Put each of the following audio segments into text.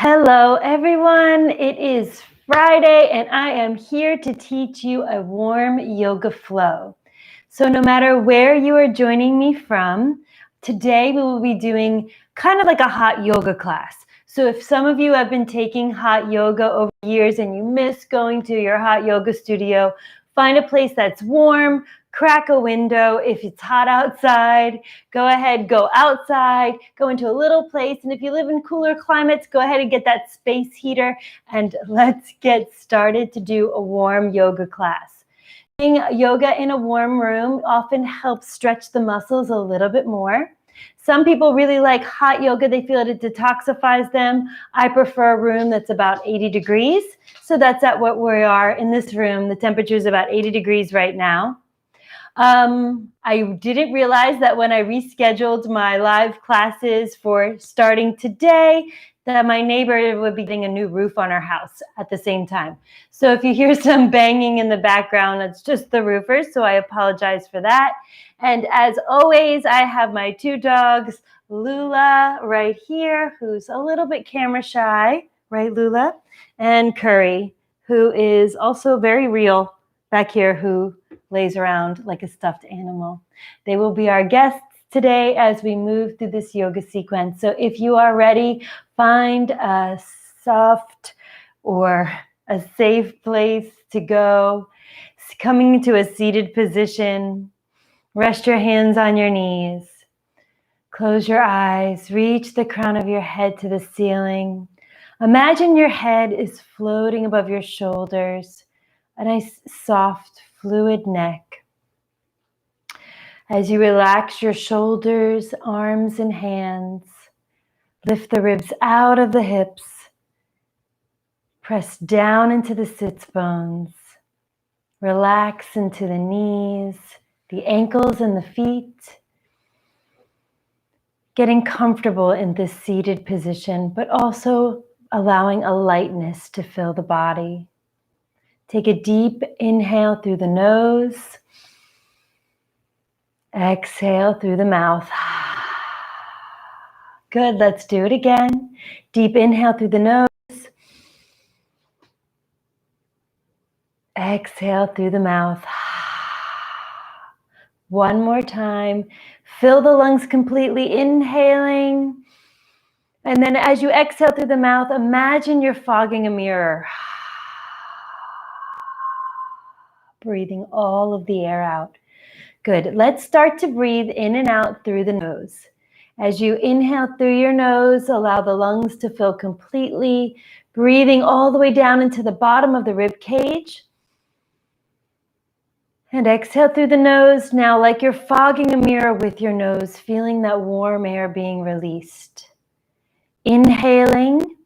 Hello, everyone. It is Friday, and I am here to teach you a warm yoga flow. So no matter where you are joining me from, today we will be doing kind of like a hot yoga class. So if some of you have been taking hot yoga over years and you miss going to your hot yoga studio, find a place that's warm, crack a window. If it's hot outside, go ahead, go outside, go into a little place. And if you live in cooler climates, go ahead and get that space heater and let's get started to do a warm yoga class. Doing yoga in a warm room often helps stretch the muscles a little bit more. Some people really like hot yoga. They feel it detoxifies them. I prefer a room that's about 80 degrees. So that's at what we are in this room. The temperature is about 80 degrees right now. I didn't realize that when I rescheduled my live classes for starting today, that my neighbor would be getting a new roof on our house at the same time. So if you hear some banging in the background, it's just the roofers, so I apologize for that. And as always, I have my two dogs, Lula right here, who's a little bit camera shy, right, Lula? And Curry, who is also very real back here, who lays around like a stuffed animal. They will be our guests today as we move through this yoga sequence. So if you are ready, find a soft or a safe place to go. Coming to a seated position, rest your hands on your knees. Close your eyes, reach the crown of your head to the ceiling. Imagine your head is floating above your shoulders, a nice soft fluid neck. As you relax your shoulders, arms, and hands, lift the ribs out of the hips, press down into the sits bones, relax into the knees, the ankles, and the feet. Getting comfortable in this seated position, but also allowing a lightness to fill the body. Take a deep inhale through the nose. Exhale through the mouth. Good, let's do it again. Deep inhale through the nose. Exhale through the mouth. One more time. Fill the lungs completely, inhaling. And then as you exhale through the mouth, imagine you're fogging a mirror. Breathing all of the air out. Good. Let's start to breathe in and out through the nose. As you inhale through your nose, allow the lungs to fill completely, breathing all the way down into the bottom of the rib cage. And exhale through the nose. Now, like you're fogging a mirror with your nose, feeling that warm air being released. Inhaling,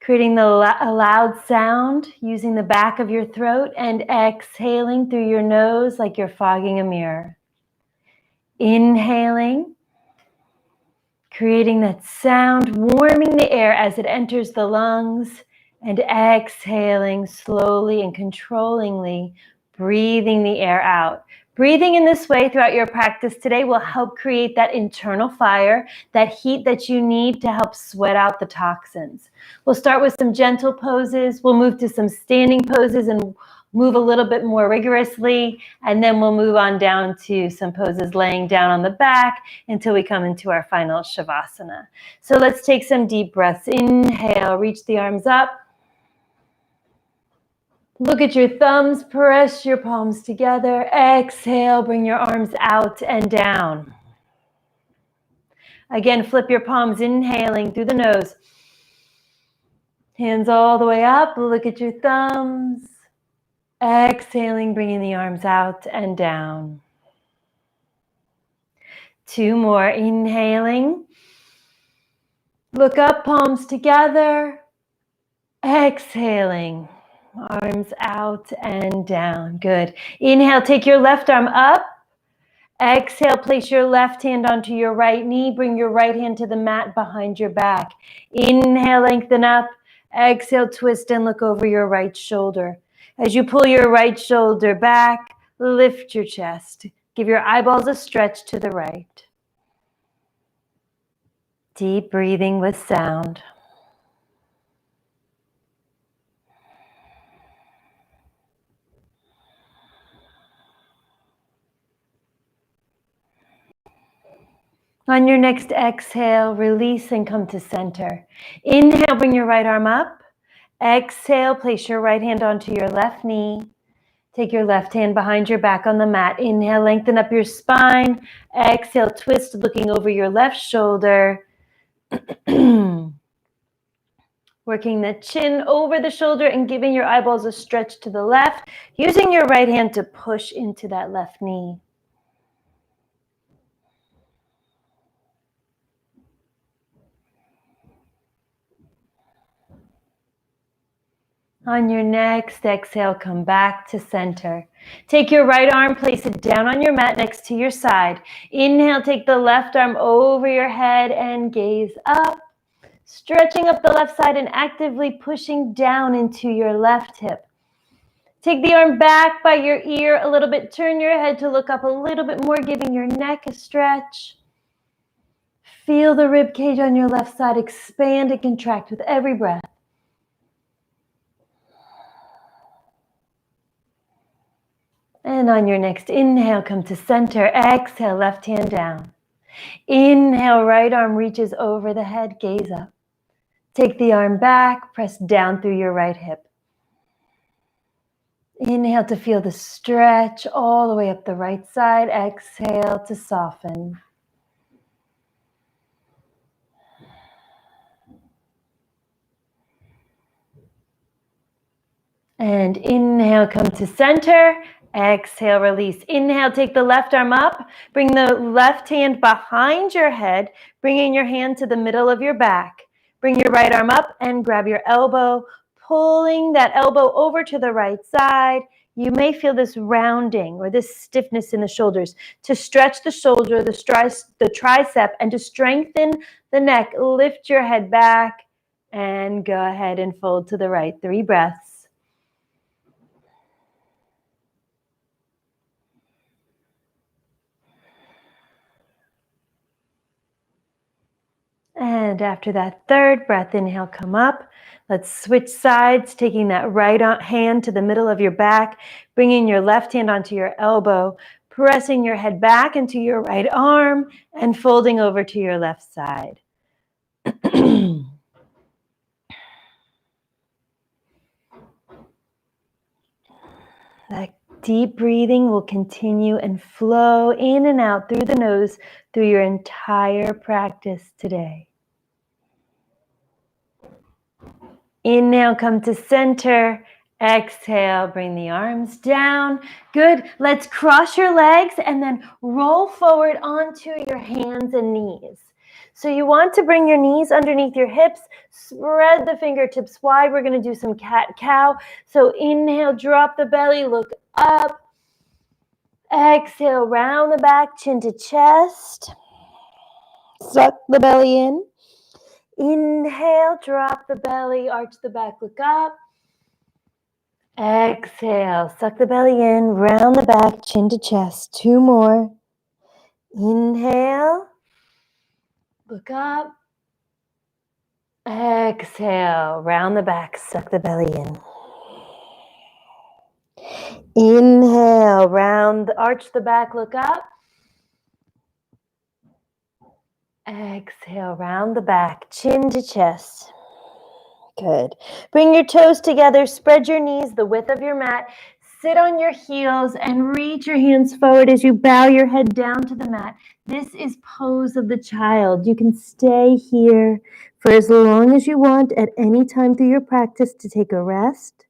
creating a loud sound using the back of your throat, and exhaling through your nose like you're fogging a mirror. Inhaling, creating that sound, warming the air as it enters the lungs, and exhaling slowly and controllingly, breathing the air out. Breathing in this way throughout your practice today will help create that internal fire, that heat that you need to help sweat out the toxins. We'll start with some gentle poses. We'll move to some standing poses and move a little bit more rigorously. And then we'll move on down to some poses laying down on the back until we come into our final Shavasana. So let's take some deep breaths. Inhale, reach the arms up. Look at your thumbs, press your palms together. Exhale, bring your arms out and down. Again, flip your palms, inhaling through the nose. Hands all the way up, look at your thumbs. Exhaling, bringing the arms out and down. Two more, inhaling. Look up, palms together. Exhaling. Arms out and down. Good. Inhale, take your left arm up. Exhale, place your left hand onto your right knee. Bring your right hand to the mat behind your back. Inhale, lengthen up. Exhale, twist and look over your right shoulder. As you pull your right shoulder back, lift your chest. Give your eyeballs a stretch to the right. Deep breathing with sound. On your next exhale, release and come to center. Inhale, bring your right arm up. Exhale, place your right hand onto your left knee. Take your left hand behind your back on the mat. Inhale, lengthen up your spine. Exhale, twist, looking over your left shoulder. Working the chin over the shoulder and giving your eyeballs a stretch to the left. Using your right hand to push into that left knee. On your next exhale, come back to center. Take your right arm, place it down on your mat next to your side. Inhale, take the left arm over your head and gaze up. Stretching up the left side and actively pushing down into your left hip. Take the arm back by your ear a little bit. Turn your head to look up a little bit more, giving your neck a stretch. Feel the rib cage on your left side expand and contract with every breath. And on your next inhale, come to center. Exhale, left hand down. Inhale, right arm reaches over the head, gaze up. Take the arm back, press down through your right hip. Inhale to feel the stretch all the way up the right side. Exhale to soften. And inhale, come to center. Exhale, release. Inhale, take the left arm up. Bring the left hand behind your head, bringing your hand to the middle of your back. Bring your right arm up and grab your elbow, pulling that elbow over to the right side. You may feel this rounding or this stiffness in the shoulders. To stretch the shoulder, the tricep, and to strengthen the neck, lift your head back and go ahead and fold to the right. 3 breaths. And after that third breath, inhale, come up. Let's switch sides, taking that right hand to the middle of your back, bringing your left hand onto your elbow, pressing your head back into your right arm, and folding over to your left side. That deep breathing will continue and flow in and out through the nose through your entire practice today. Inhale, come to center. Exhale, bring the arms down. Good. Let's cross your legs and then roll forward onto your hands and knees. So you want to bring your knees underneath your hips, spread the fingertips wide. We're going to do some cat-cow. So inhale, drop the belly, look up. Exhale, round the back, chin to chest. Suck the belly in. Inhale, drop the belly, arch the back, look up. Exhale, suck the belly in, round the back, chin to chest. 2 more. Inhale, look up. Exhale, round the back, suck the belly in. Inhale, arch the back, look up. Exhale, round the back, chin to chest. Good. Bring your toes together, spread your knees the width of your mat, sit on your heels and reach your hands forward as you bow your head down to the mat. This is pose of the child. You can stay here for as long as you want at any time through your practice to take a rest.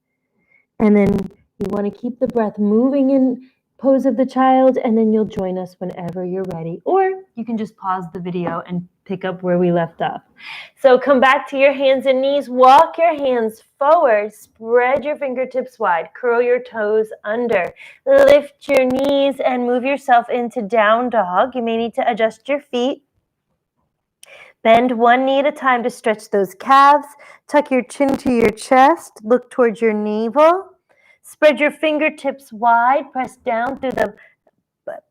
And then you want to keep the breath moving in pose of the child, and then you'll join us whenever you're ready. Or you can just pause the video and pick up where we left off. So come back to your hands and knees. Walk your hands forward. Spread your fingertips wide. Curl your toes under. Lift your knees and move yourself into down dog. You may need to adjust your feet. Bend one knee at a time to stretch those calves. Tuck your chin to your chest. Look towards your navel. Spread your fingertips wide. Press down through the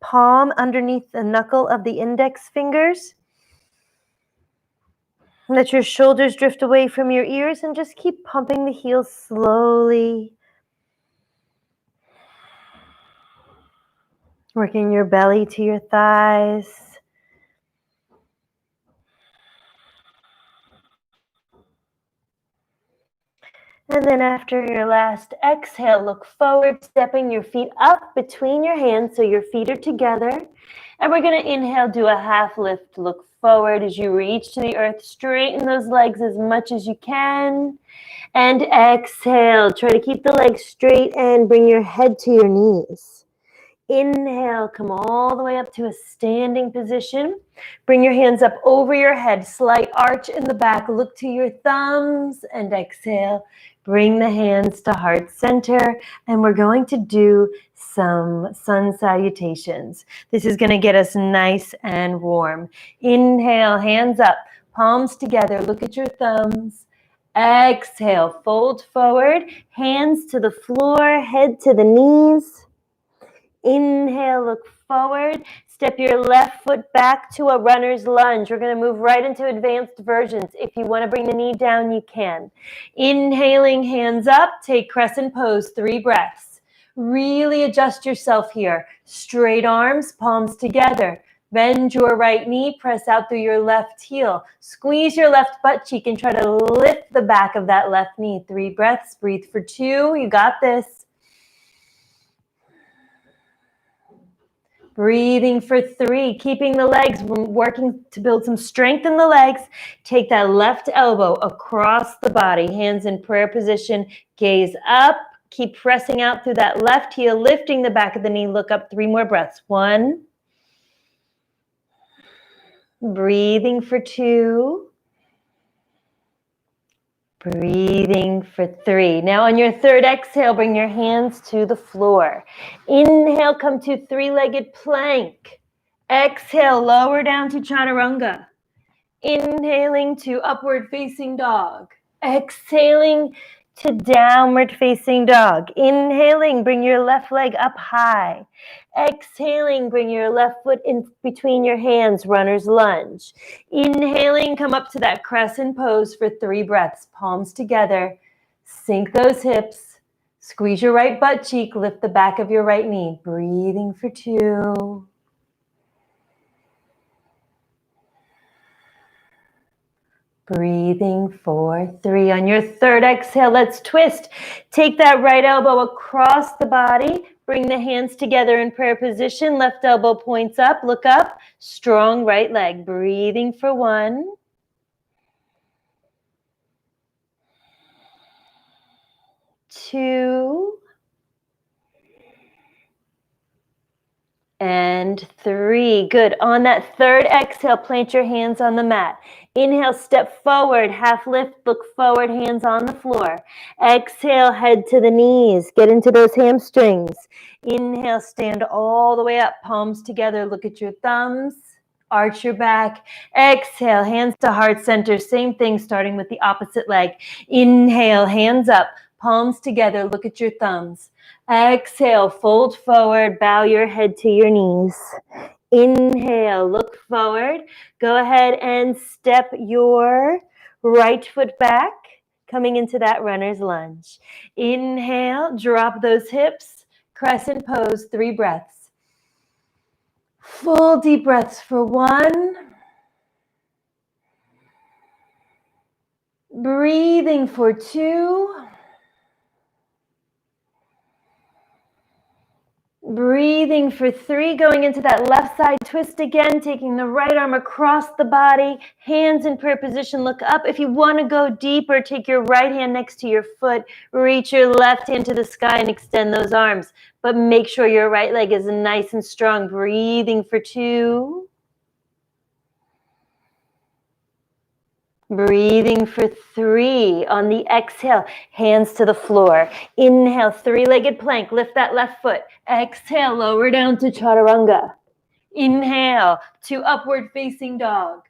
palm underneath the knuckle of the index fingers. Let your shoulders drift away from your ears and just keep pumping the heels slowly. Working your belly to your thighs. And then after your last exhale, look forward, stepping your feet up between your hands so your feet are together. And we're going to inhale, do a half lift, look forward as you reach to the earth. Straighten those legs as much as you can. And exhale, try to keep the legs straight and bring your head to your knees. Inhale, come all the way up to a standing position. Bring your hands up over your head, slight arch in the back. Look to your thumbs and exhale. Bring the hands to heart center, and we're going to do some sun salutations. This is going to get us nice and warm. Inhale, hands up, palms together. Look at your thumbs. Exhale, fold forward, hands to the floor, head to the knees. Inhale, look forward. Step your left foot back to a runner's lunge. We're going to move right into advanced versions. If you want to bring the knee down, you can. Inhaling, hands up. Take crescent pose, 3 breaths. Really adjust yourself here. Straight arms, palms together. Bend your right knee, press out through your left heel. Squeeze your left butt cheek and try to lift the back of that left knee. 3 breaths, breathe for 2. You got this. Breathing for 3, keeping the legs, working to build some strength in the legs. Take that left elbow across the body, hands in prayer position, gaze up. Keep pressing out through that left heel, lifting the back of the knee. Look up, 3 more breaths. 1. Breathing for 2. Breathing for 3. Now on your third exhale, bring your hands to the floor. Inhale, come to 3-legged plank. Exhale, lower down to chaturanga. Inhaling to upward facing dog. Exhaling to downward facing dog. Inhaling, bring your left leg up high. Exhaling, bring your left foot in between your hands, runner's lunge. Inhaling, come up to that crescent pose for 3 breaths, palms together. Sink those hips. Squeeze your right butt cheek, lift the back of your right knee. Breathing for 2. Breathing for 3. On your third exhale, let's twist. Take that right elbow across the body. Bring the hands together in prayer position. Left elbow points up. Look up. Strong right leg. Breathing for 1. 2. And 3. Good. On that third exhale, plant your hands on the mat. Inhale, step forward, half lift, look forward, hands on the floor. Exhale, head to the knees. Get into those hamstrings. Inhale, stand all the way up, palms together. Look at your thumbs. Arch your back. Exhale, hands to heart center. Same thing, starting with the opposite leg. Inhale, hands up, palms together. Look at your thumbs. Exhale, fold forward, bow your head to your knees. Inhale, look forward. Go ahead and step your right foot back, coming into that runner's lunge. Inhale, drop those hips, crescent pose, 3 breaths. Full deep breaths for 1. Breathing for 2. Breathing for 3, going into that left side twist again, taking the right arm across the body, hands in prayer position, look up. If you want to go deeper, take your right hand next to your foot, reach your left hand to the sky and extend those arms. But make sure your right leg is nice and strong. Breathing for 2. Breathing for 3. On the exhale, hands to the floor. Inhale, 3-legged plank. Lift that left foot. Exhale, lower down to chaturanga. Inhale to upward facing dog.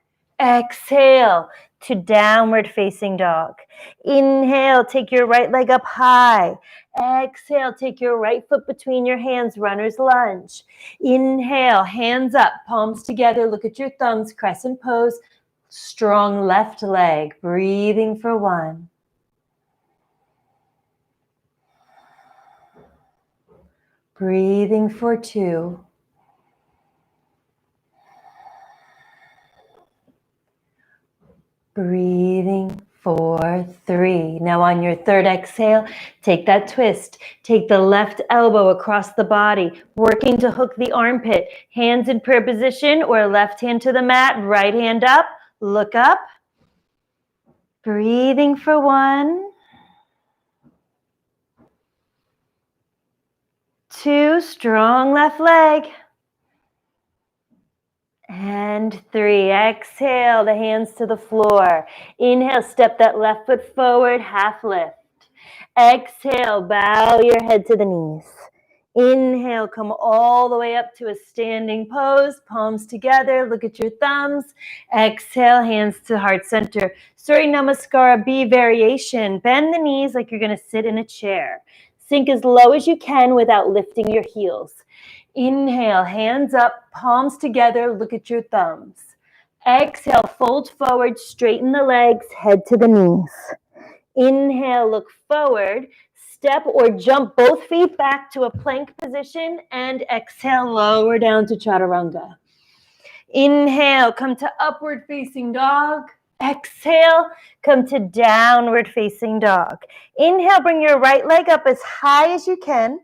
Exhale to downward facing dog. Inhale, take your right leg up high. Exhale, take your right foot between your hands, runner's lunge. Inhale, hands up, palms together. Look at your thumbs, crescent pose. Strong left leg. Breathing for 1. Breathing for 2. Breathing 4, 3. Now on your third exhale, take that twist. Take the left elbow across the body, working to hook the armpit. Hands in prayer position or left hand to the mat, right hand up. Look up. Breathing for 1. 2, strong left leg. And 3, exhale, the hands to the floor. Inhale, step that left foot forward, half lift. Exhale, bow your head to the knees. Inhale, come all the way up to a standing pose, palms together, look at your thumbs. Exhale, hands to heart center. Surya Namaskara, B variation. Bend the knees like you're gonna sit in a chair. Sink as low as you can without lifting your heels. Inhale, hands up, palms together, look at your thumbs. Exhale, fold forward, straighten the legs, head to the knees. Inhale, look forward, step or jump both feet back to a plank position, and exhale, lower down to chaturanga. Inhale, come to upward facing dog. Exhale, come to downward facing dog. Inhale, bring your right leg up as high as you can.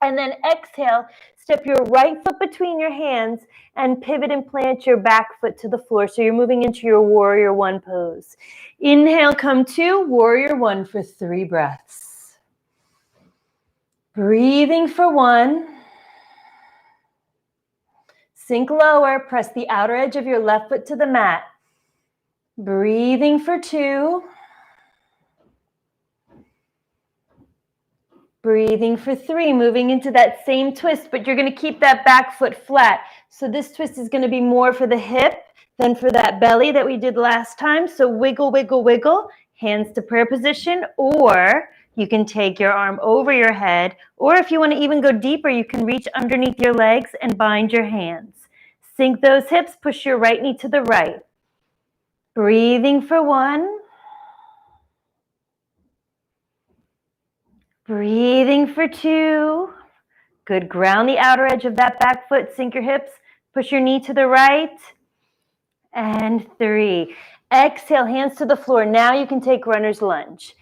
And then exhale, step your right foot between your hands and pivot and plant your back foot to the floor. So you're moving into your warrior 1 pose. Inhale, come to warrior 1 for 3 breaths. Breathing for 1. Sink lower, press the outer edge of your left foot to the mat. Breathing for 2. Breathing for 3, moving into that same twist, but you're going to keep that back foot flat. So this twist is going to be more for the hip than for that belly that we did last time. So wiggle, wiggle, wiggle, hands to prayer position, or you can take your arm over your head, or if you want to even go deeper, you can reach underneath your legs and bind your hands. Sink those hips, push your right knee to the right. Breathing for 1. Breathing for 2. Good. Ground the outer edge of that back foot. Sink your hips. Push your knee to the right. And 3. Exhale, hands to the floor. Now you can take runner's lunge.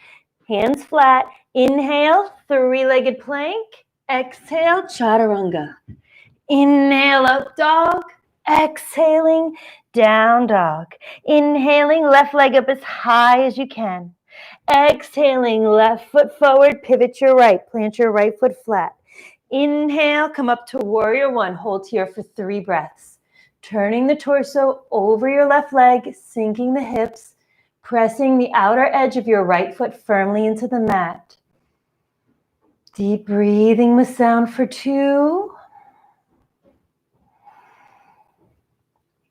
Hands flat. Inhale, 3-legged plank. Exhale, chaturanga. Inhale, up dog. Exhaling, down dog. Inhaling, left leg up as high as you can. Exhaling, left foot forward, pivot your right, plant your right foot flat. Inhale, come up to warrior 1, hold here for 3 breaths. Turning the torso over your left leg, sinking the hips, pressing the outer edge of your right foot firmly into the mat. Deep breathing with sound for 2.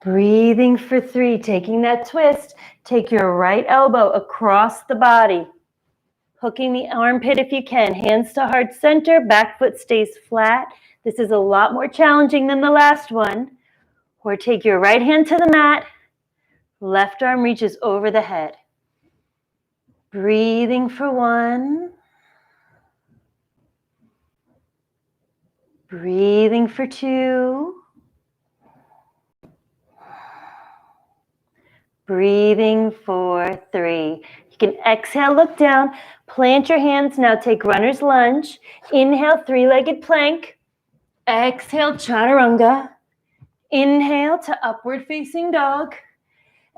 Breathing for 3, taking that twist. Take your right elbow across the body, hooking the armpit if you can. Hands to heart center, back foot stays flat. This is a lot more challenging than the last one. Or take your right hand to the mat, left arm reaches over the head. Breathing for 1. Breathing for 2. Breathing for 3. You can exhale, look down, plant your hands. Now take runner's lunge. Inhale, 3-legged plank. Exhale, chaturanga. Inhale to upward facing dog.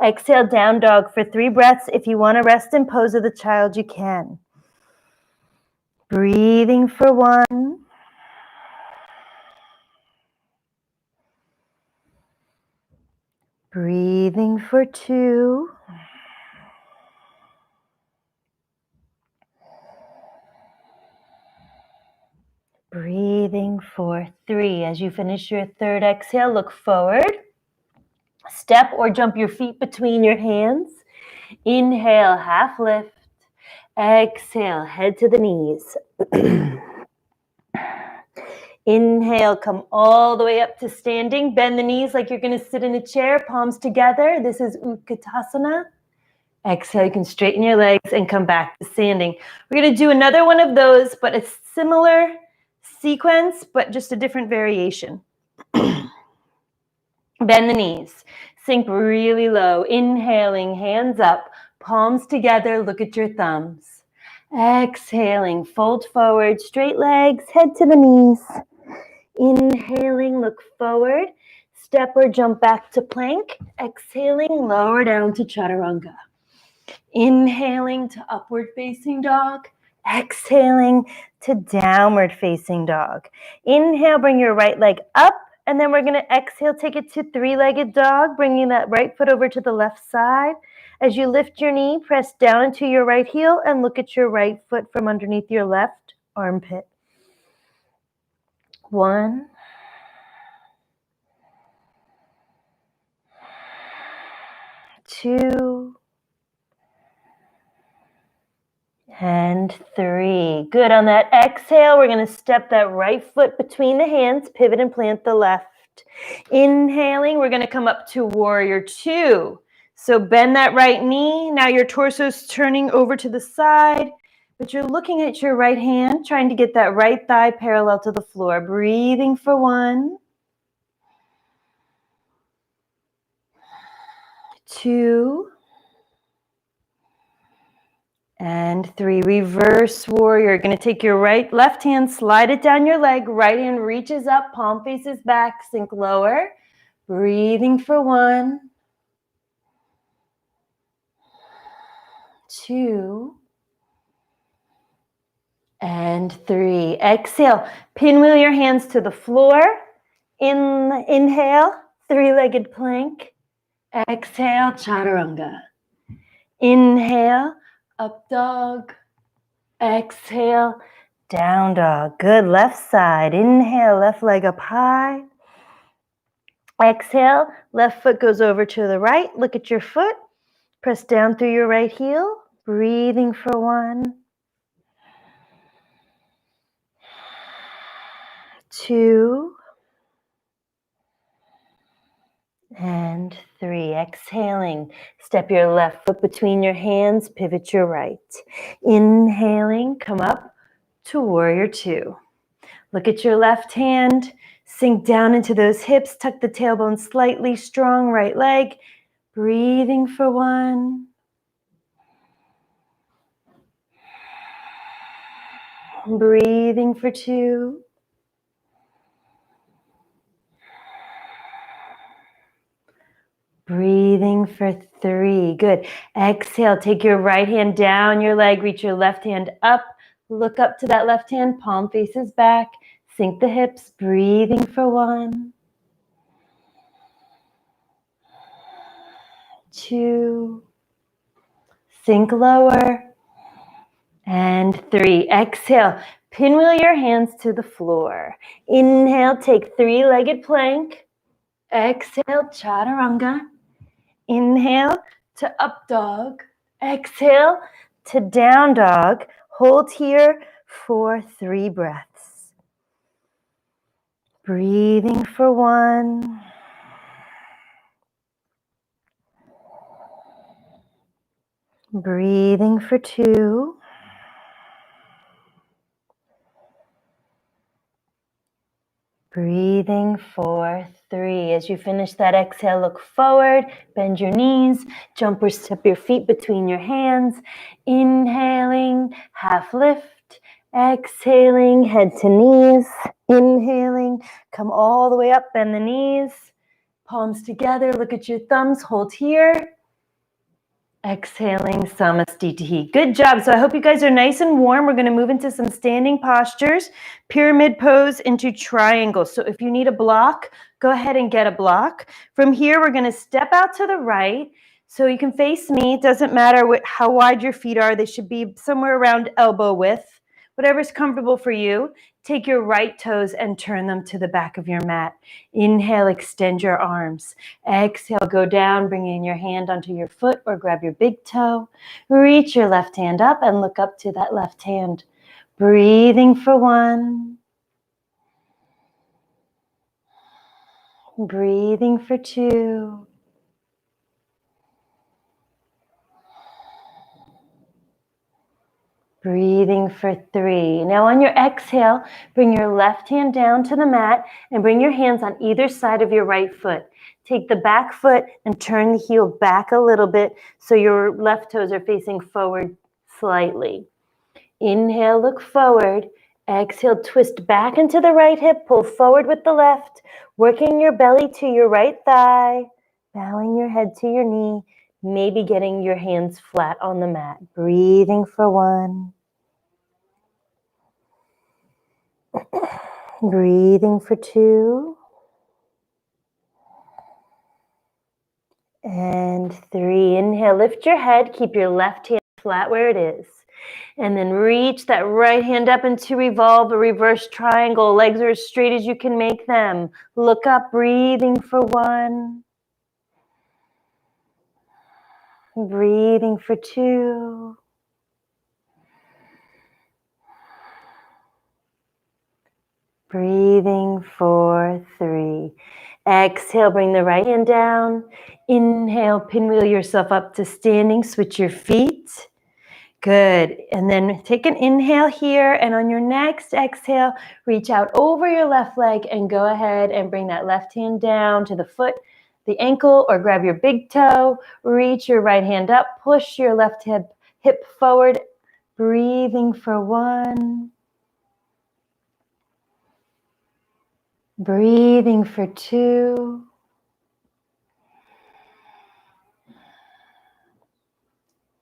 Exhale, down dog for 3 breaths. If you want to rest in pose of the child, you can. Breathing for 1. Breathing for 2. Breathing for 3. As you finish your third exhale, look forward. Step or jump your feet between your hands. Inhale, half lift. Exhale, head to the knees. Inhale, come all the way up to standing. Bend the knees like you're going to sit in a chair, palms together. This is Utkatasana. Exhale, you can straighten your legs and come back to standing. We're going to do another one of those, but a similar sequence, but just a different variation. Bend the knees. Sink really low. Inhaling, hands up. Palms together, look at your thumbs. Exhaling, fold forward, straight legs, head to the knees. Inhaling, look forward, step or jump back to plank. Exhaling, lower down to chaturanga. Inhaling to upward facing dog. Exhaling to downward facing dog. Inhale, bring your right leg up, and then we're going to exhale, take it to three-legged dog, bringing that right foot over to the left side. As you lift your knee, press down into your right heel and look at your right foot from underneath your left armpit. 1, 2, and 3. Good. On that exhale, we're going to step that right foot between the hands, pivot and plant the left. Inhaling, we're going to come up to warrior 2. So bend that right knee. Now your torso's turning over to the side, but you're looking at your right hand, trying to get that right thigh parallel to the floor. Breathing for 1, 2, and 3. Reverse warrior. You're going to take your left hand, slide it down your leg. Right hand reaches up, palm faces back, sink lower. Breathing for 1, 2, and 3. Exhale. Pinwheel your hands to the floor. Inhale, three-legged plank. Exhale, chaturanga. Inhale, up dog. Exhale, down dog. Good. Left side. Inhale, left leg up high. Exhale, left foot goes over to the right. Look at your foot. Press down through your right heel. Breathing for 1, 2, and 3. Exhaling, step your left foot between your hands, pivot your right. Inhaling, come up to warrior 2. Look at your left hand, sink down into those hips, tuck the tailbone slightly, strong right leg. Breathing for 1, breathing for 2, breathing for 3. Good. Exhale, take your right hand down your leg, reach your left hand up, look up to that left hand, palm faces back, sink the hips, breathing for 1, 2, sink lower, and 3. Exhale, pinwheel your hands to the floor. Inhale, take three-legged plank. Exhale, chaturanga. Inhale to up dog. Exhale to down dog. Hold here for 3 breaths. Breathing for 1. Breathing for 2. Breathing for 3. As you finish that exhale, look forward, bend your knees, jump or step your feet between your hands. Inhaling, half lift. Exhaling, head to knees. Inhaling, come all the way up, bend the knees. Palms together, look at your thumbs, hold here. Exhaling, Samastitihi. Good job. So I hope you guys are nice and warm. We're going to move into some standing postures, pyramid pose into triangle. So if you need a block, go ahead and get a block. From here, we're going to step out to the right. So you can face me. It doesn't matter how wide your feet are. They should be somewhere around elbow width. Whatever's comfortable for you. Take your right toes and turn them to the back of your mat. Inhale, extend your arms. Exhale, go down, bringing your hand onto your foot or grab your big toe. Reach your left hand up and look up to that left hand. Breathing for 1. Breathing for 2. Breathing for 3. Now on your exhale, bring your left hand down to the mat and bring your hands on either side of your right foot. Take the back foot and turn the heel back a little bit so your left toes are facing forward slightly. Inhale, look forward. Exhale, twist back into the right hip, pull forward with the left, working your belly to your right thigh, bowing your head to your knee, maybe getting your hands flat on the mat. Breathing for 1. Breathing for 2. And 3. Inhale, lift your head, keep your left hand flat where it is. And then reach that right hand up into revolve, a reverse triangle. Legs are as straight as you can make them. Look up, breathing for 1. Breathing for 2. Breathing for 3. Exhale, bring the right hand down. Inhale, pinwheel yourself up to standing. Switch your feet. Good. And then take an inhale here, and on your next exhale, reach out over your left leg and go ahead and bring that left hand down to the foot, the ankle, or grab your big toe. Reach your right hand up, push your left hip forward. Breathing for 1. Breathing for 2.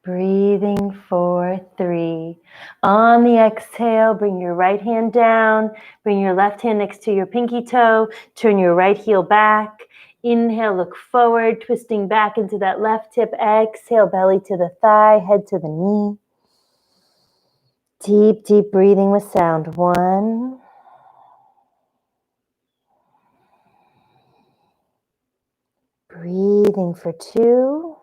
Breathing for 3. On the exhale, bring your right hand down. Bring your left hand next to your pinky toe. Turn your right heel back. Inhale, look forward, twisting back into that left hip. Exhale, belly to the thigh, head to the knee. Deep, deep breathing with sound. 1. Breathing for 2.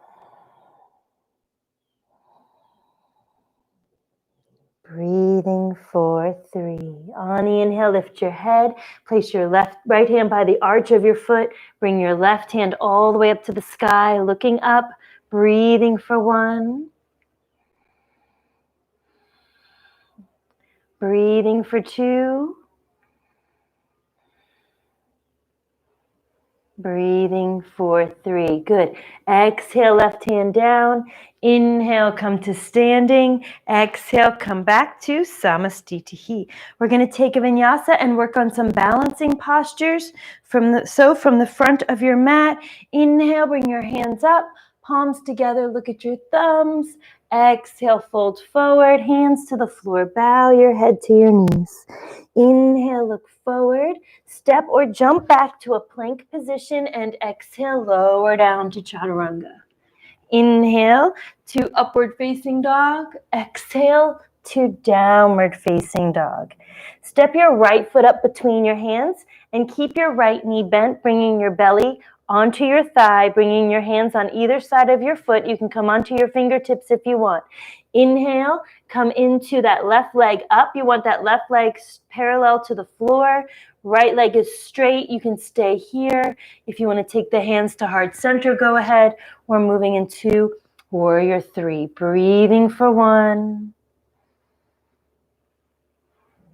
Breathing for 3. On the inhale, lift your head. Place your right hand by the arch of your foot. Bring your left hand all the way up to the sky, looking up. Breathing for 1. Breathing for 2. Breathing for 3. Good. Exhale, left hand down. Inhale, come to standing. Exhale, come back to Samastitihi. We're going to take a vinyasa and work on some balancing postures. From the front of your mat, inhale, bring your hands up, palms together, look at your thumbs. Exhale, fold forward, hands to the floor, bow your head to your knees. Inhale, look forward, step or jump back to a plank position, and exhale, lower down to chaturanga. Inhale to upward facing dog, exhale to downward facing dog. Step your right foot up between your hands and keep your right knee bent, bringing your belly onto your thigh, bringing your hands on either side of your foot. You can come onto your fingertips if you want. Inhale, come into that left leg up. You want that left leg parallel to the floor. Right leg is straight. You can stay here. If you want to take the hands to heart center, go ahead. We're moving into warrior 3. Breathing for 1.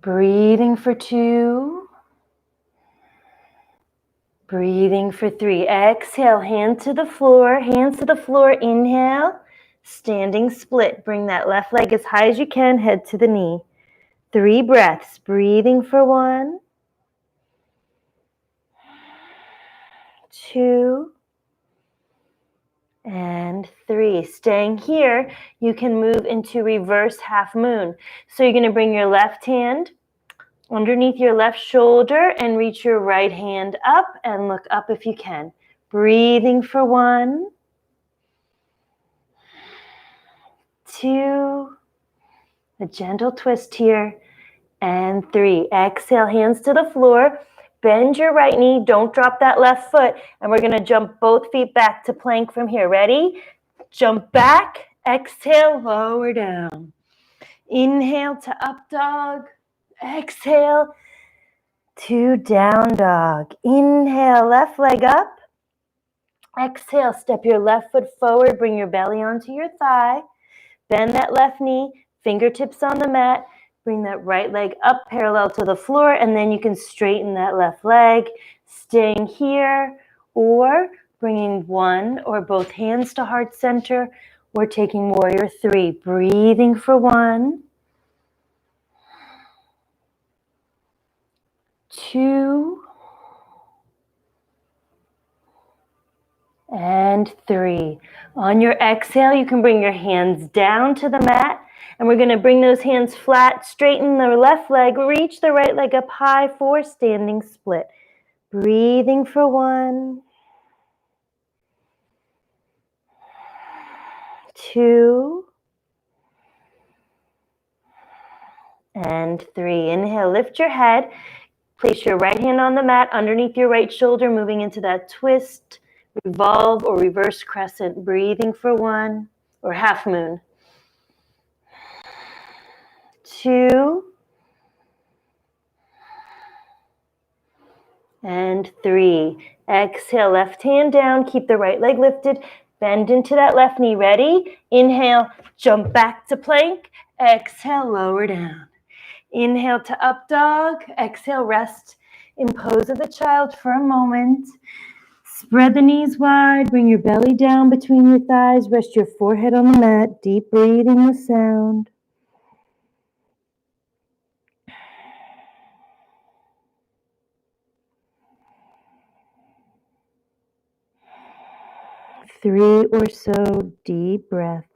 Breathing for 2. Breathing for 3. Exhale, hands to the floor. Inhale, standing split. Bring that left leg as high as you can, head to the knee. 3 breaths. Breathing for 1. 2. And 3. Staying here, you can move into reverse half moon. So you're going to bring your left hand underneath your left shoulder and reach your right hand up and look up if you can. Breathing for 1. 2. A gentle twist here. And 3. Exhale, hands to the floor. Bend your right knee. Don't drop that left foot. And we're going to jump both feet back to plank from here. Ready? Jump back. Exhale, lower down. Inhale to up dog. Exhale to down dog. Inhale, left leg up. Exhale, step your left foot forward. Bring your belly onto your thigh. Bend that left knee. Fingertips on the mat. Bring that right leg up parallel to the floor, and then you can straighten that left leg, staying here, or bringing one or both hands to heart center, or taking warrior three. Breathing for 1, 2, and 3. On your exhale, you can bring your hands down to the mat, and we're going to bring those hands flat, straighten the left leg, reach the right leg up high for standing split. Breathing for 1, 2, and 3. Inhale, lift your head. Place your right hand on the mat underneath your right shoulder, moving into that twist, revolve, or reverse crescent. Breathing for 1, or half moon. 2, and 3. Exhale, left hand down. Keep the right leg lifted. Bend into that left knee. Ready? Inhale, jump back to plank. Exhale, lower down. Inhale to up dog. Exhale, rest in pose of the child for a moment. Spread the knees wide. Bring your belly down between your thighs. Rest your forehead on the mat. Deep breathing with sound. 3 or so deep breaths.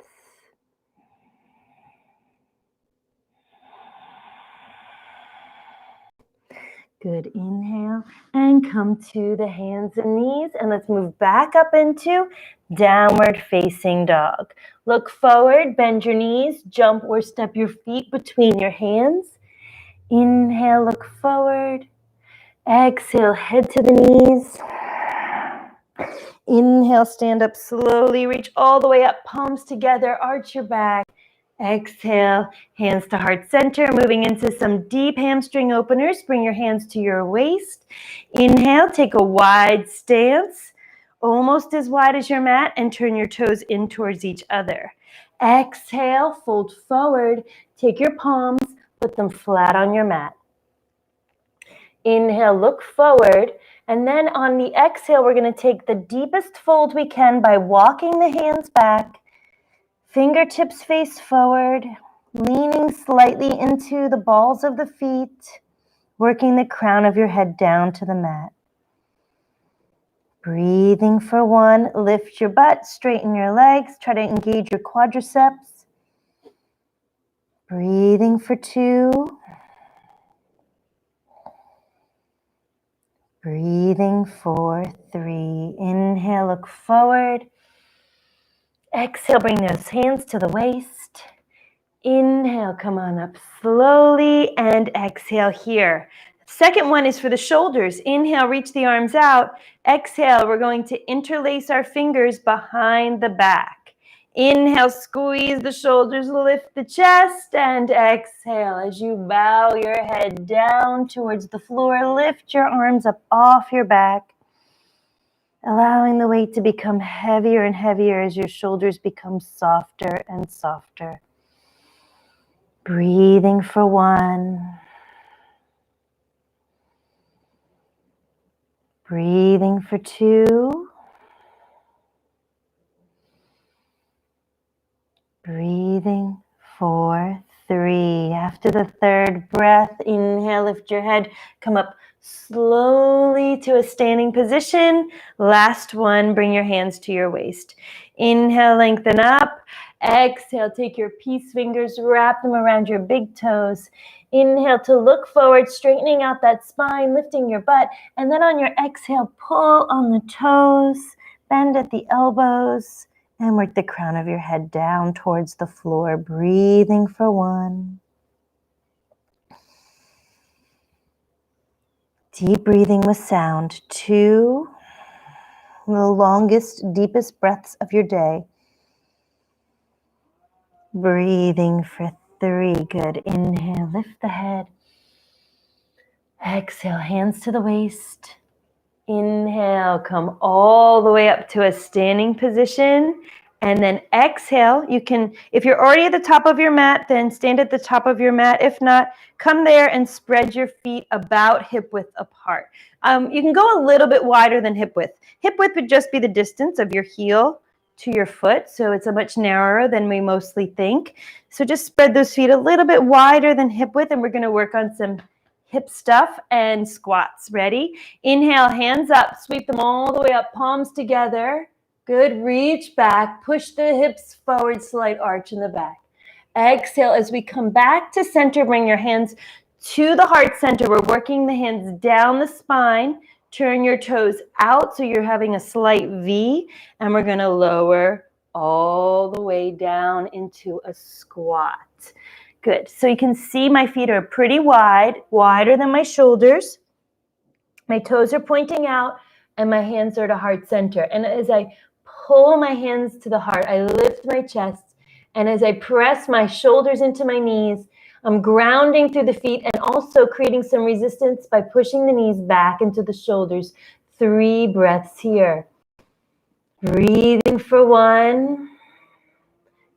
Good. Inhale and come to the hands and knees, and let's move back up into downward facing dog. Look forward, bend your knees, jump or step your feet between your hands. Inhale, look forward. Exhale, head to the knees. Inhale, stand up slowly, reach all the way up, palms together, arch your back. Exhale, hands to heart center, moving into some deep hamstring openers. Bring your hands to your waist. Inhale, take a wide stance, almost as wide as your mat, and turn your toes in towards each other. Exhale, fold forward, take your palms, put them flat on your mat. Inhale, look forward, and then on the exhale, we're going to take the deepest fold we can by walking the hands back. Fingertips face forward, leaning slightly into the balls of the feet, working the crown of your head down to the mat. Breathing for 1, lift your butt, straighten your legs, try to engage your quadriceps. Breathing for 2. Breathing for 3. Inhale, look forward. Exhale, bring those hands to the waist. Inhale, come on up slowly, and exhale here. Second one is for the shoulders. Inhale, reach the arms out. Exhale, we're going to interlace our fingers behind the back. Inhale, squeeze the shoulders, lift the chest, and exhale as you bow your head down towards the floor. Lift your arms up off your back, allowing the weight to become heavier and heavier as your shoulders become softer and softer. Breathing for 1. Breathing for 2. Breathing for 3. After the third breath, inhale, lift your head, come up slowly to a standing position. Last one, bring your hands to your waist. Inhale, lengthen up. Exhale, take your peace fingers, wrap them around your big toes. Inhale to look forward, straightening out that spine, lifting your butt. And then on your exhale, pull on the toes, bend at the elbows, and work the crown of your head down towards the floor. Breathing for 1. Deep breathing with sound. 2. The longest, deepest breaths of your day. Breathing for 3. Good. Inhale, lift the head. Exhale, hands to the waist. Inhale, come all the way up to a standing position. And then exhale. You can, if you're already at the top of your mat, then stand at the top of your mat. If not, come there and spread your feet about hip width apart. You can go a little bit wider than hip width. Hip width would just be the distance of your heel to your foot, so it's a much narrower than we mostly think. So just spread those feet a little bit wider than hip width, and we're going to work on some hip stuff and squats. Ready? Inhale, hands up, sweep them all the way up, palms together. Good, reach back, push the hips forward, slight arch in the back. Exhale, as we come back to center, bring your hands to the heart center. We're working the hands down the spine. Turn your toes out so you're having a slight V, and we're gonna lower all the way down into a squat. Good, so you can see my feet are pretty wide, wider than my shoulders. My toes are pointing out, and my hands are to heart center. And as I pull my hands to the heart, I lift my chest, and as I press my shoulders into my knees, I'm grounding through the feet and also creating some resistance by pushing the knees back into the shoulders. 3 breaths here. Breathing for 1.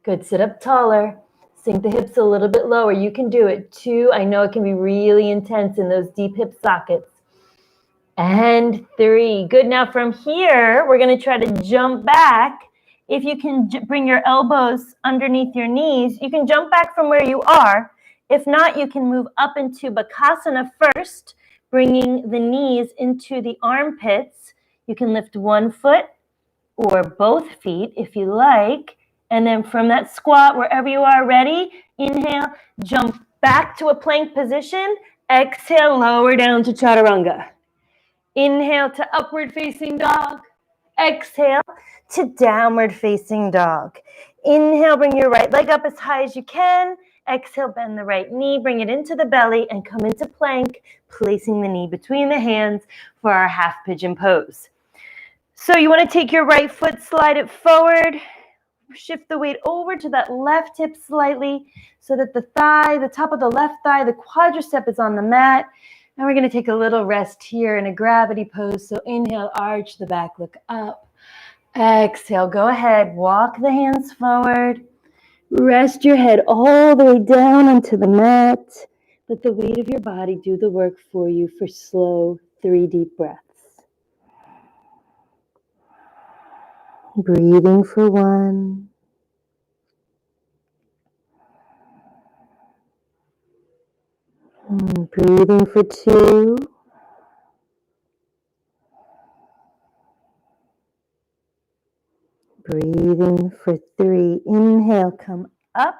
Good, sit up taller. Sink the hips a little bit lower. You can do it. 2, I know it can be really intense in those deep hip sockets. And 3. Good, now from here, we're gonna try to jump back. If you can bring your elbows underneath your knees, you can jump back from where you are. If not, you can move up into Bakasana first, bringing the knees into the armpits. You can lift 1 foot or both feet if you like. And then from that squat, wherever you are, ready? Inhale, jump back to a plank position. Exhale, lower down to chaturanga. Inhale to upward facing dog. Exhale to downward facing dog. Inhale, bring your right leg up as high as you can. Exhale, bend the right knee, bring it into the belly and come into plank, placing the knee between the hands for our half pigeon pose. So you want to take your right foot, slide it forward, shift the weight over to that left hip slightly so that the thigh, the top of the left thigh, the quadricep is on the mat. And we're going to take a little rest here in a gravity pose. So inhale, arch the back, look up. Exhale, go ahead, walk the hands forward. Rest your head all the way down onto the mat. Let the weight of your body do the work for you for slow 3 deep breaths. Breathing for 1. Breathing for 2. Breathing for 3. Inhale, come up.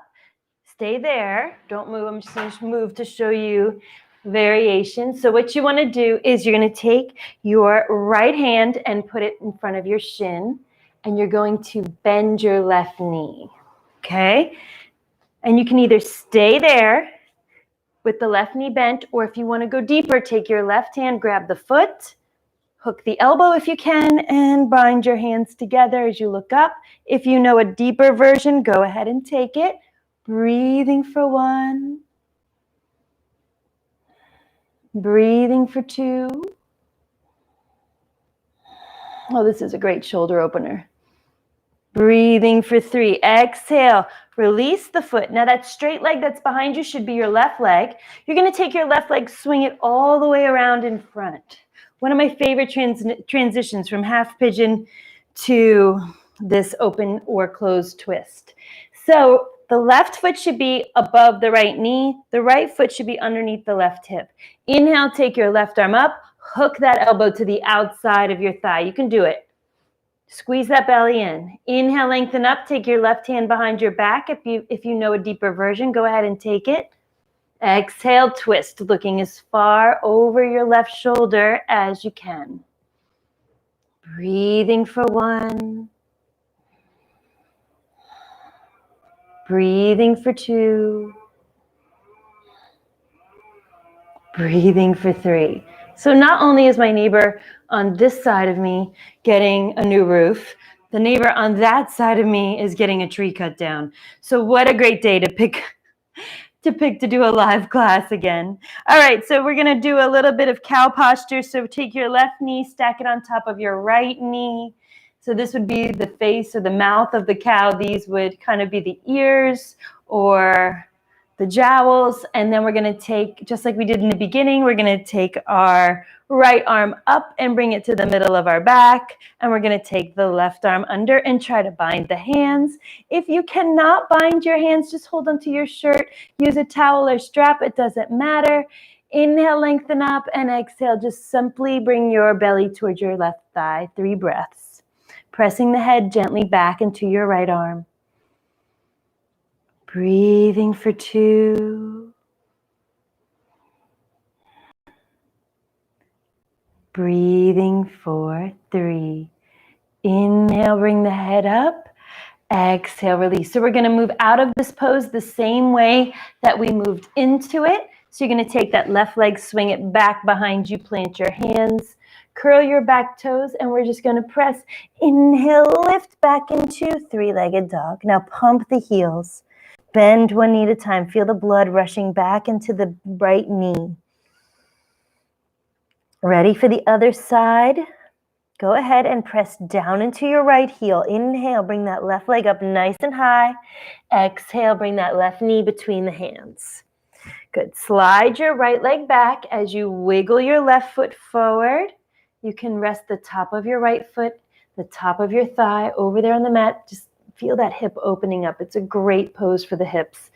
Stay there. Don't move. I'm just going to move to show you variation. So what you want to do is you're going to take your right hand and put it in front of your shin, and you're going to bend your left knee. Okay? And you can either stay there with the left knee bent, or if you want to go deeper, take your left hand, grab the foot, hook the elbow if you can, and bind your hands together as you look up. If you know a deeper version, go ahead and take it. Breathing for 1. Breathing for 2. Oh, this is a great shoulder opener. Breathing for 3. Exhale. Release the foot. Now that straight leg that's behind you should be your left leg. You're going to take your left leg, swing it all the way around in front. One of my favorite transitions from half pigeon to this open or closed twist. So the left foot should be above the right knee. The right foot should be underneath the left hip. Inhale, take your left arm up. Hook that elbow to the outside of your thigh. You can do it. Squeeze that belly in. Inhale, lengthen up. Take your left hand behind your back. If you know a deeper version, go ahead and take it. Exhale, twist, looking as far over your left shoulder as you can. Breathing for 1. Breathing for 2. Breathing for 3. So not only is my neighbor on this side of me getting a new roof, the neighbor on that side of me is getting a tree cut down. So what a great day to pick to do a live class again. All right, so we're going to do a little bit of cow posture. So take your left knee, stack it on top of your right knee. So this would be the face or the mouth of the cow. These would kind of be the ears or the jowls. And then we're going to take, just like we did in the beginning, we're going to take our right arm up and bring it to the middle of our back. And we're going to take the left arm under and try to bind the hands. If you cannot bind your hands, just hold onto your shirt. Use a towel or strap. It doesn't matter. Inhale, lengthen up, and exhale. Just simply bring your belly towards your left thigh. 3 breaths. Pressing the head gently back into your right arm. Breathing for 2. Breathing for 3. Inhale, bring the head up. Exhale, release. So we're going to move out of this pose the same way that we moved into it. So you're going to take that left leg, swing it back behind you, plant your hands, curl your back toes, and we're just going to press. Inhale, lift back into 3-legged dog. Now pump the heels. Bend 1 knee at a time. Feel the blood rushing back into the right knee. Ready for the other side? Go ahead and press down into your right heel. Inhale, bring that left leg up nice and high. Exhale, bring that left knee between the hands. Good. Slide your right leg back as you wiggle your left foot forward. You can rest the top of your right foot, the top of your thigh over there on the mat. Just feel that hip opening up. It's a great pose for the hips.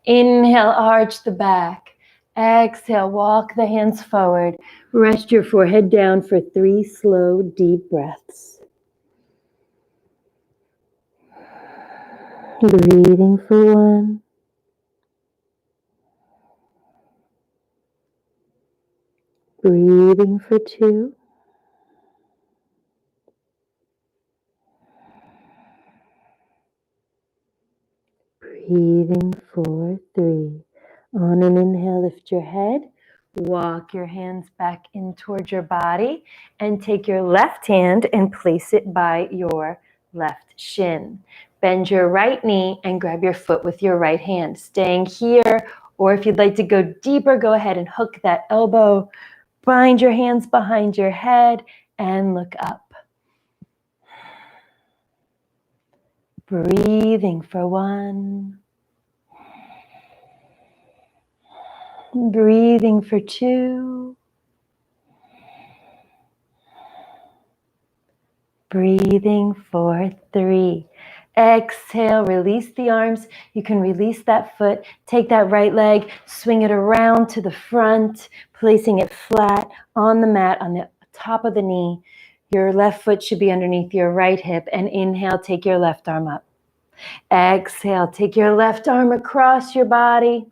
Inhale, arch the back. Exhale, walk the hands forward. Rest your forehead down for 3 slow, deep breaths. Breathing for 1. Breathing for 2. Breathing for 3. On an inhale, lift your head. Walk your hands back in towards your body and take your left hand and place it by your left shin. Bend your right knee and grab your foot with your right hand. Staying here, or if you'd like to go deeper, go ahead and hook that elbow. Bind your hands behind your head and look up. Breathing for 1. Breathing for 2. Breathing for 3. Exhale, release the arms. You can release that foot. Take that right leg, swing it around to the front, placing it flat on the mat on the top of the knee. Your left foot should be underneath your right hip. And inhale, take your left arm up. Exhale, take your left arm across your body,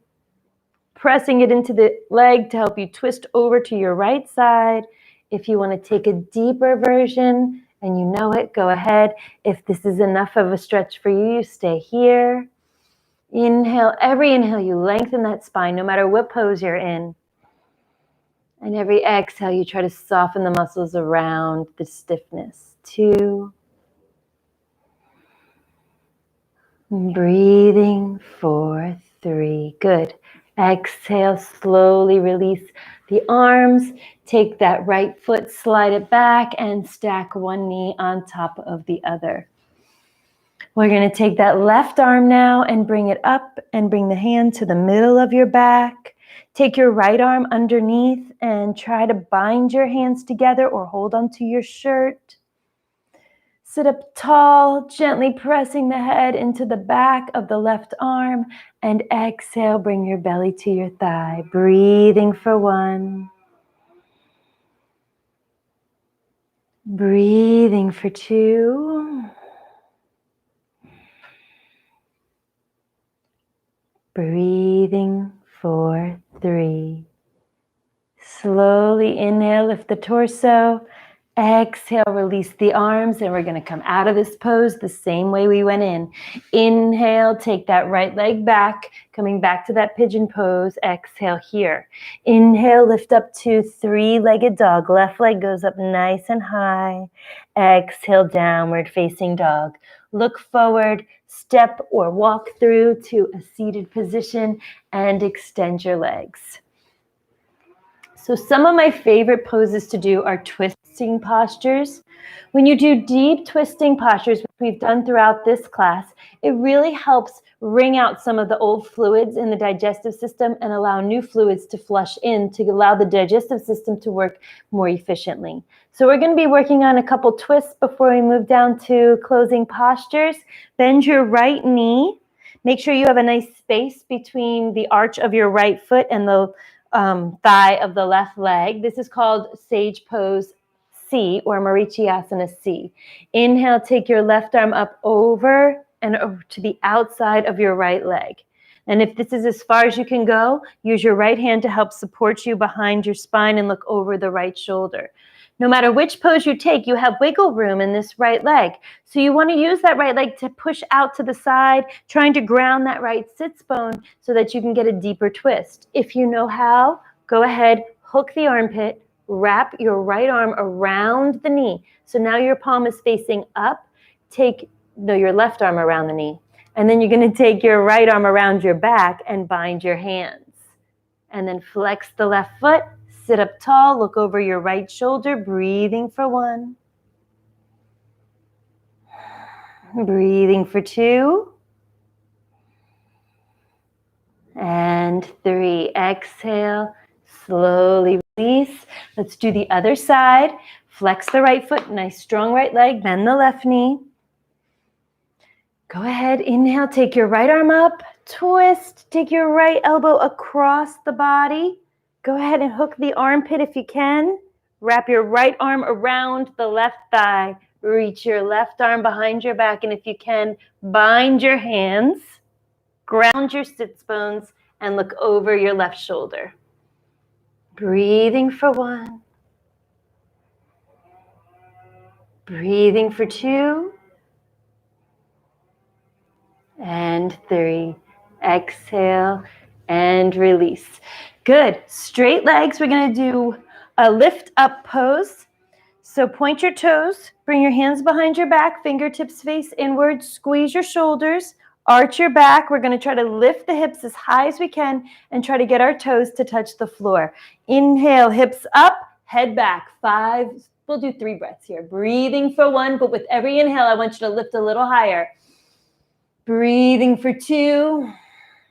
pressing it into the leg to help you twist over to your right side. If you want to take a deeper version and you know it, go ahead. If this is enough of a stretch for you, you stay here. Inhale, every inhale you lengthen that spine no matter what pose you're in. And every exhale you try to soften the muscles around the stiffness. 2. Breathing for 3. Good. Exhale, slowly release the arms. Take that right foot, slide it back, and stack one knee on top of the other. We're going to take that left arm now and bring it up and bring the hand to the middle of your back. Take your right arm underneath and try to bind your hands together or hold onto your shirt. Sit up tall, gently pressing the head into the back of the left arm, and exhale, bring your belly to your thigh. Breathing for 1. Breathing for 2. Breathing for 3. Slowly inhale, lift the torso. Exhale, release the arms, and we're going to come out of this pose the same way we went in. Inhale, take that right leg back, coming back to that pigeon pose. Exhale here. Inhale, lift up to 3-legged dog. Left leg goes up nice and high. Exhale, downward facing dog. Look forward, step or walk through to a seated position and extend your legs. So some of my favorite poses to do are twists twisting postures. When you do deep twisting postures, which we've done throughout this class, it really helps wring out some of the old fluids in the digestive system and allow new fluids to flush in to allow the digestive system to work more efficiently. So we're going to be working on a couple twists before we move down to closing postures. Bend your right knee. Make sure you have a nice space between the arch of your right foot and the thigh of the left leg. This is called Sage Pose C or Marichyasana C. Inhale, take your left arm up over and over to the outside of your right leg. And if this is as far as you can go, use your right hand to help support you behind your spine and look over the right shoulder. No matter which pose you take, you have wiggle room in this right leg. So you want to use that right leg to push out to the side, trying to ground that right sits bone so that you can get a deeper twist. If you know how, go ahead, hook the armpit, wrap your right arm around the knee. So now your palm is facing up. Your left arm around the knee. And then you're going to take your right arm around your back and bind your hands. And then flex the left foot. Sit up tall, look over your right shoulder, breathing for 1. Breathing for 2. And 3. Exhale, slowly release. Let's do the other side. Flex the right foot, nice strong right leg, bend the left knee. Go ahead, inhale, take your right arm up, twist, take your right elbow across the body. Go ahead and hook the armpit if you can. Wrap your right arm around the left thigh. Reach your left arm behind your back. And if you can, bind your hands, ground your sits bones, and look over your left shoulder. Breathing for 1. Breathing for 2. And 3. Exhale and release. Good. Straight legs. We're going to do a lift up pose. So point your toes, bring your hands behind your back, fingertips face inward, squeeze your shoulders, arch your back. We're going to try to lift the hips as high as we can and try to get our toes to touch the floor. Inhale, hips up, head back. 5. We'll do 3 breaths here. Breathing for 1, but with every inhale, I want you to lift a little higher. Breathing for 2,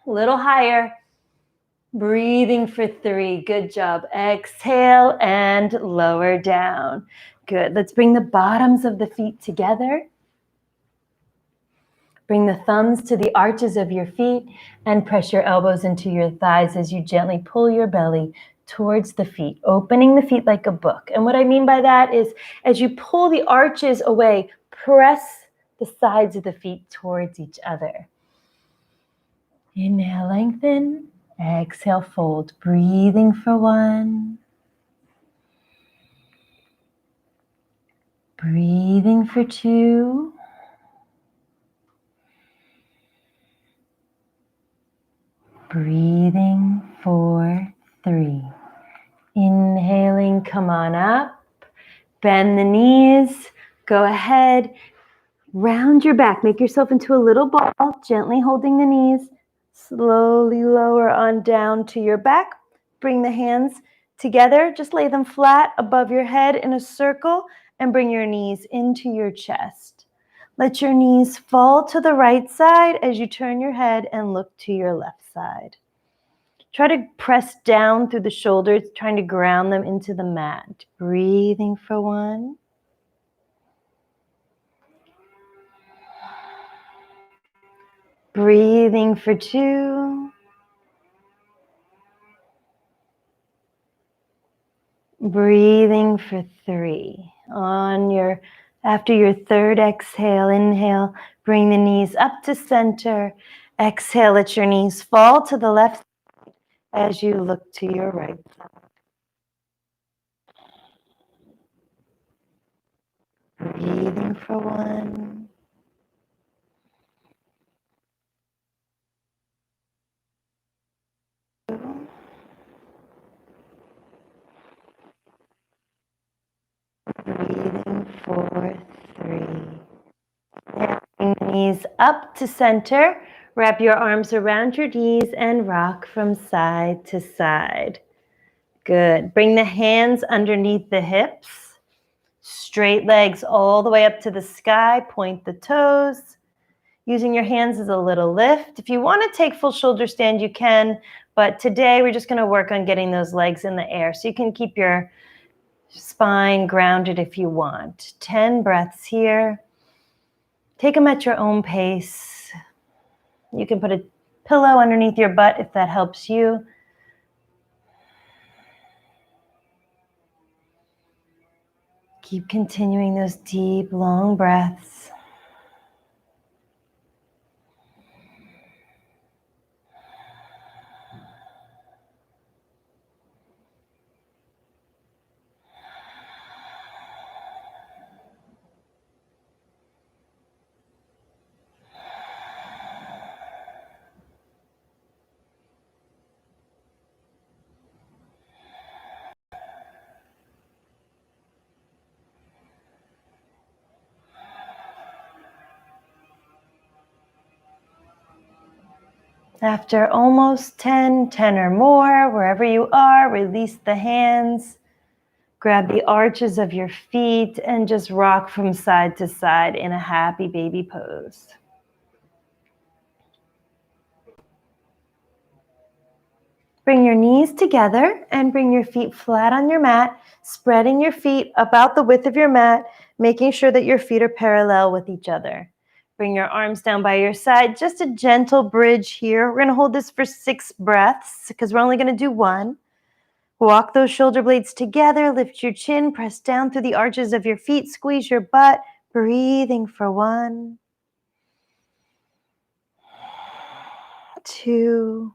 a little higher. Breathing for 3. Good job. Exhale and lower down. Good. Let's bring the bottoms of the feet together. Bring the thumbs to the arches of your feet and press your elbows into your thighs as you gently pull your belly towards the feet, opening the feet like a book. And what I mean by that is as you pull the arches away, press the sides of the feet towards each other. Inhale, lengthen. Exhale, fold. Breathing for 1. Breathing for 2. Breathing for 3. Inhaling, come on up. Bend the knees. Go ahead. Round your back. Make yourself into a little ball, gently holding the knees. Slowly lower on down to your back. Bring the hands together. Just lay them flat above your head in a circle and bring your knees into your chest. Let your knees fall to the right side as you turn your head and look to your left side. Try to press down through the shoulders, trying to ground them into the mat. Breathing for 1. Breathing for 2. Breathing for 3. After your third exhale, inhale, bring the knees up to center. Exhale, let your knees fall to the left as you look to your right side. Breathing for 1. Breathing for 3. Now bring the knees up to center. Wrap your arms around your knees and rock from side to side. Good. Bring the hands underneath the hips. Straight legs all the way up to the sky. Point the toes. Using your hands as a little lift. If you want to take full shoulder stand, you can. But today we're just going to work on getting those legs in the air. So you can keep your spine grounded if you want. 10 breaths here. Take them at your own pace. You can put a pillow underneath your butt if that helps you. Keep continuing those deep, long breaths. After almost 10 or more, wherever you are, release the hands. Grab the arches of your feet and just rock from side to side in a happy baby pose. Bring your knees together and bring your feet flat on your mat, spreading your feet about the width of your mat, making sure that your feet are parallel with each other. Bring your arms down by your side, just a gentle bridge here. We're gonna hold this for 6 breaths because we're only gonna do 1. Walk those shoulder blades together, lift your chin, press down through the arches of your feet, squeeze your butt, breathing for 1, 2,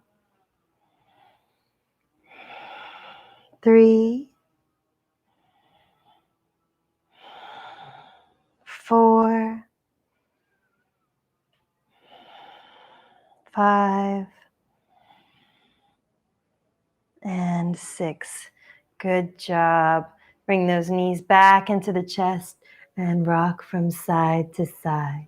3, 4, 5, and 6. Good job. Bring those knees back into the chest and rock from side to side.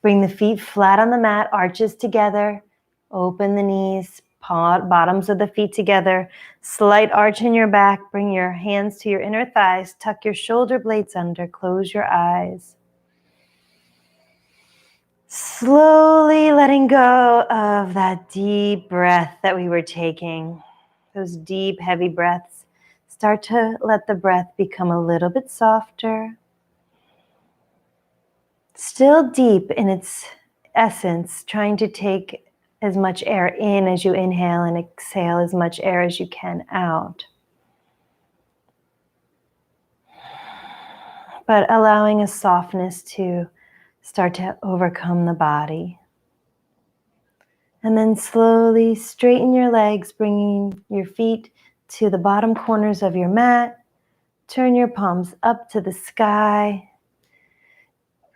Bring the feet flat on the mat, arches together. Open the knees, bottoms of the feet together. Slight arch in your back. Bring your hands to your inner thighs. Tuck your shoulder blades under. Close your eyes. Slowly letting go of that deep breath that we were taking. Those deep, heavy breaths. Start to let the breath become a little bit softer. Still deep in its essence, trying to take as much air in as you inhale and exhale as much air as you can out. But allowing a softness to start to overcome the body. And then slowly straighten your legs, bringing your feet to the bottom corners of your mat. Turn your palms up to the sky.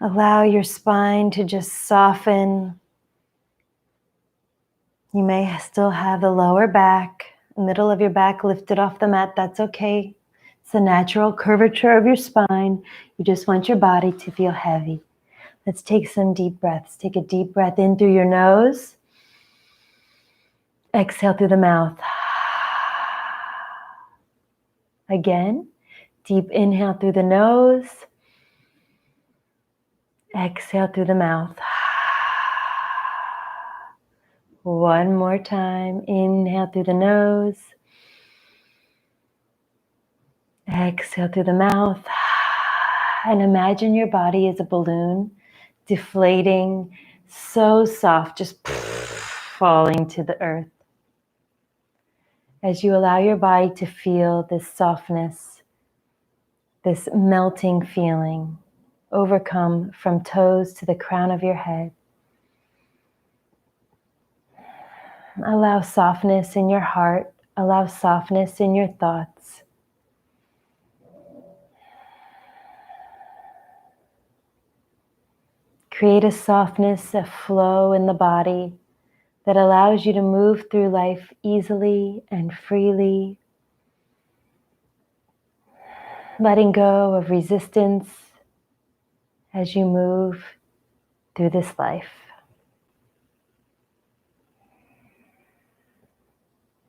Allow your spine to just soften. You may still have the lower back, middle of your back lifted off the mat. That's okay. It's the natural curvature of your spine. You just want your body to feel heavy. Let's take some deep breaths. Take a deep breath in through your nose. Exhale through the mouth. Again, deep inhale through the nose. Exhale through the mouth. One more time. Inhale through the nose. Exhale through the mouth. And imagine your body as a balloon, deflating, so soft, just falling to the earth. As you allow your body to feel this softness, this melting feeling, overcome from toes to the crown of your head. Allow softness in your heart. Allow softness in your thoughts. Create a softness, a flow in the body that allows you to move through life easily and freely, letting go of resistance as you move through this life.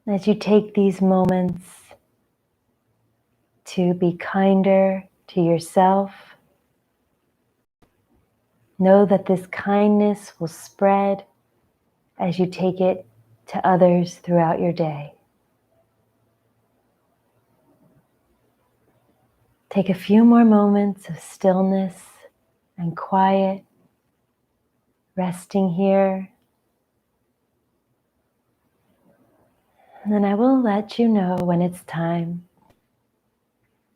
As you take these moments to be kinder to yourself. Know that this kindness will spread as you take it to others throughout your day. Take a few more moments of stillness and quiet, resting here. And then I will let you know when it's time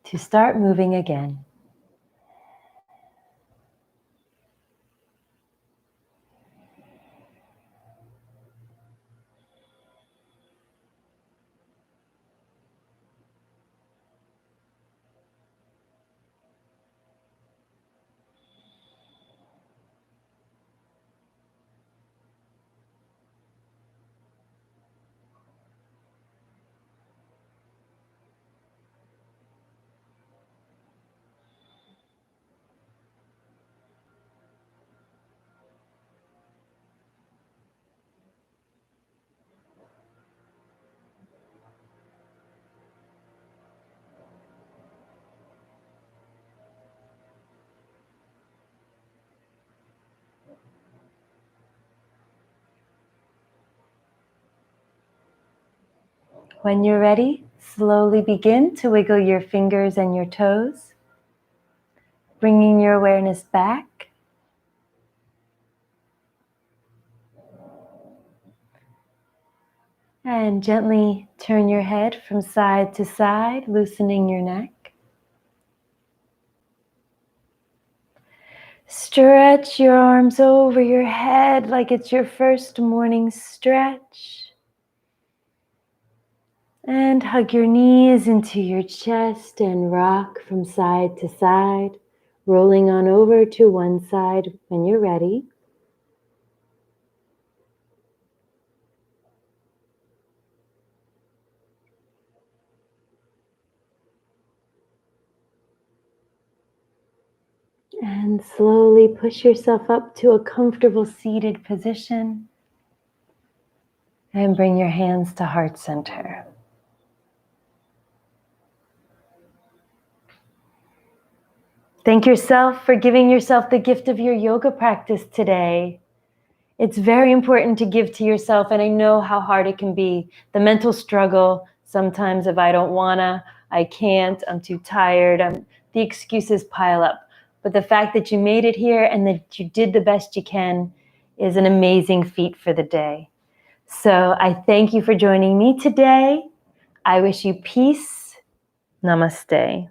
to start moving again. When you're ready, slowly begin to wiggle your fingers and your toes, bringing your awareness back. And gently turn your head from side to side, loosening your neck. Stretch your arms over your head like it's your first morning stretch. And hug your knees into your chest and rock from side to side, rolling on over to one side when you're ready. And slowly push yourself up to a comfortable seated position. And bring your hands to heart center. Thank yourself for giving yourself the gift of your yoga practice today. It's very important to give to yourself, and I know how hard it can be. The mental struggle, sometimes if I don't wanna, I can't, I'm too tired, the excuses pile up. But the fact that you made it here and that you did the best you can is an amazing feat for the day. So I thank you for joining me today. I wish you peace. Namaste.